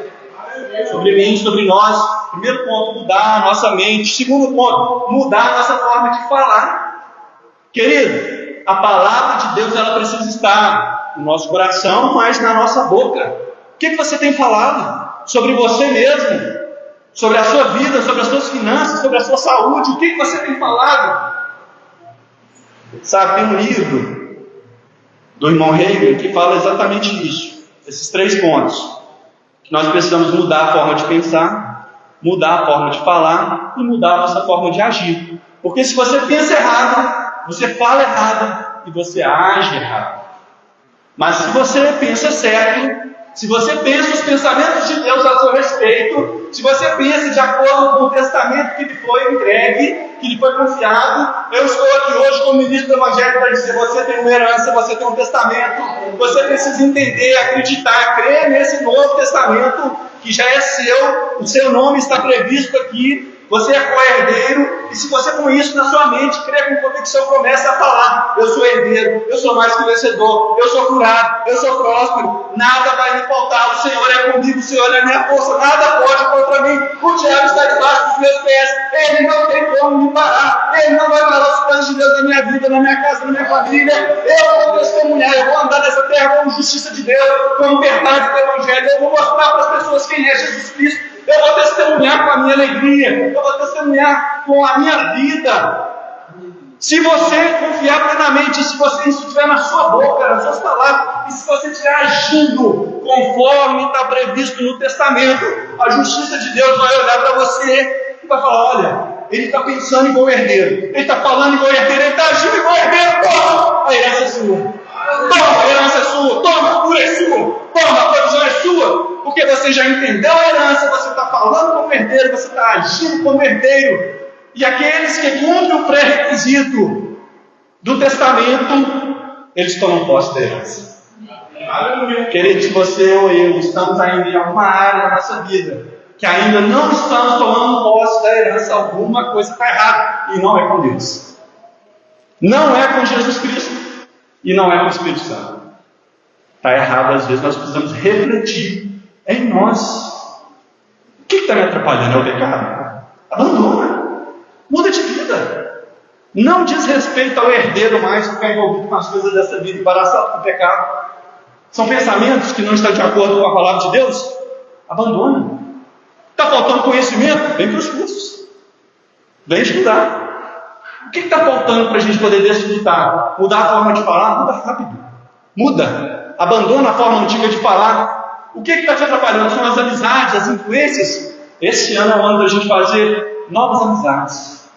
sobre mim, sobre nós. Primeiro ponto, mudar a nossa mente. Segundo ponto, mudar a nossa forma de falar. Querido, a palavra de Deus, ela precisa estar no nosso coração, mas na nossa boca. O que você tem falado sobre você mesmo, sobre a sua vida, sobre as suas finanças, sobre a sua saúde? O que você tem falado? Sabe, tem um livro do irmão Hegel que fala exatamente isso, esses 3 pontos, que nós precisamos mudar a forma de pensar, mudar a forma de falar e mudar a nossa forma de agir. Porque se você pensa errado, você fala errado e você age errado. Mas se você pensa certo, se você pensa os pensamentos de Deus a seu respeito, se você pensa de acordo com o testamento que lhe foi entregue, que lhe foi confiado, eu estou aqui hoje como ministro do Evangelho para dizer: você tem uma herança, você tem um testamento, você precisa entender, acreditar, crer nesse novo testamento que já é seu, o seu nome está previsto aqui, você é co-herdeiro, E se você com isso na sua mente, crê com convicção, começa a falar: eu sou herdeiro, eu sou mais que vencedor, eu sou curado, eu sou próspero, nada vai me faltar, o Senhor é comigo, o Senhor é minha força, nada pode contra mim, o diabo está debaixo dos meus pés, ele não tem como me parar, ele não vai parar os planos de Deus na minha vida, na minha casa, na minha família. Eu vou testemunhar, eu vou andar nessa terra com justiça de Deus, com verdade do Evangelho, eu vou mostrar para as pessoas quem é Jesus Cristo, eu vou testemunhar com a minha alegria, eu vou testemunhar com a minha vida. Se você confiar plenamente, se você isso estiver na sua boca, nas suas palavras, e se você estiver agindo conforme está previsto no testamento, a justiça de Deus vai olhar para você e vai falar: olha, ele está pensando igual herdeiro, ele está falando igual herdeiro, ele está agindo igual herdeiro. Toma, a herança é sua. Toma, a herança é sua. Toma, a cura é sua. Toma, a provisão é sua. Porque você já entendeu a herança, você está falando como herdeiro, você está agindo como herdeiro. E aqueles que cumprem o pré-requisito do testamento, eles tomam posse da herança. Queridos, você ou eu estamos ainda em alguma área da nossa vida que ainda não estamos tomando posse da herança, alguma coisa está errada. E não é com Deus. Não é com Jesus Cristo. E não é com o Espírito Santo. Está errado, às vezes nós precisamos refletir em nós. O que está me atrapalhando? É o pecado? Abandona. Muda de vida. Não diz respeito ao herdeiro mais ficar envolvido com as coisas dessa vida, embaraçado com o pecado. São pensamentos que não estão de acordo com a palavra de Deus. Abandona. Está faltando conhecimento? Vem para os cursos. Vem estudar. O que está faltando para a gente poder desfrutar? Mudar a forma de falar? Muda rápido. Muda. Abandona a forma antiga de falar. O que está te atrapalhando? São as amizades, as influências. Esse ano é o ano da gente fazer novas amizades.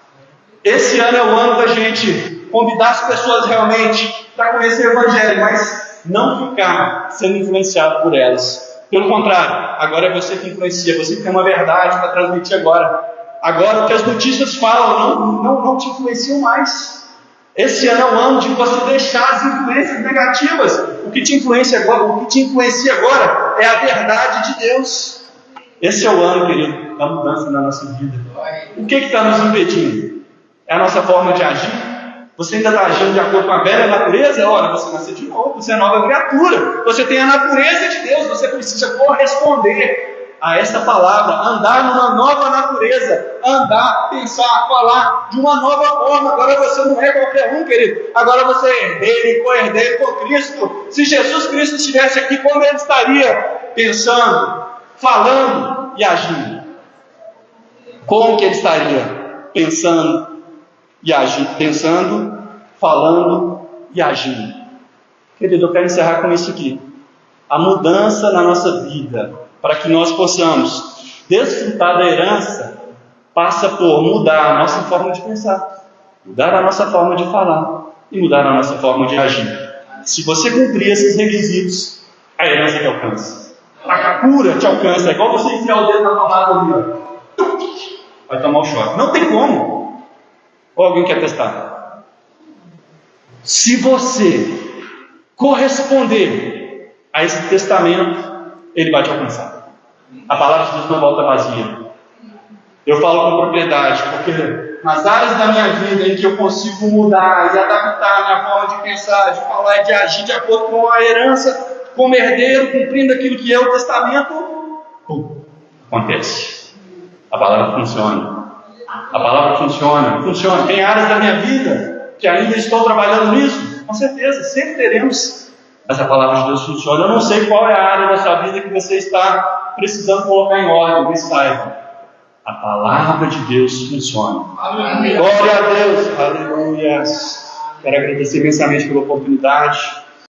Esse ano é o ano da gente convidar as pessoas realmente para conhecer o Evangelho, mas não ficar sendo influenciado por elas. Pelo contrário, agora é você que influencia, você que tem uma verdade para transmitir agora. Agora o que as notícias falam não te influenciam mais. Esse ano é o ano de você deixar as influências negativas. O que te influencia agora é a verdade de Deus. Esse é o ano, querido, da mudança na nossa vida. O que está nos impedindo? É a nossa forma de agir? Você ainda está agindo de acordo com a velha natureza? Ora, você nasceu de novo, você é nova criatura. Você tem a natureza de Deus, você precisa corresponder a essa palavra, andar numa nova natureza, andar, pensar, falar de uma nova forma. Agora você não é qualquer um, querido. Agora você é herdeiro e co-herdeiro com Cristo. Se Jesus Cristo estivesse aqui, como ele estaria pensando, falando e agindo? Como que ele estaria pensando e agindo? Pensando, falando e agindo. Querido, eu quero encerrar com isso aqui. A mudança na nossa vida, para que nós possamos desfrutar da herança, passa por mudar a nossa forma de pensar, mudar a nossa forma de falar e mudar a nossa forma de agir. Se você cumprir esses requisitos, a herança te alcança. A cura te alcança. É igual você enfiar o dedo na tomada ali. Vai tomar o choque. Não tem como. Ou alguém quer testar? Se você corresponder a esse testamento, ele vai te alcançar. A palavra de Deus não volta vazia. Eu falo com propriedade, porque nas áreas da minha vida em que eu consigo mudar e adaptar a minha forma de pensar, de falar e de agir de acordo com a herança, como herdeiro, cumprindo aquilo que é o testamento, acontece. A palavra funciona. A palavra funciona. Tem áreas da minha vida que ainda estou trabalhando nisso, com certeza, sempre teremos. Mas a palavra de Deus funciona. Eu não sei qual é a área da sua vida que você está precisando colocar em ordem, mas saiba, a palavra de Deus funciona. Aleluia. Glória a Deus. Aleluia. Quero agradecer imensamente pela oportunidade.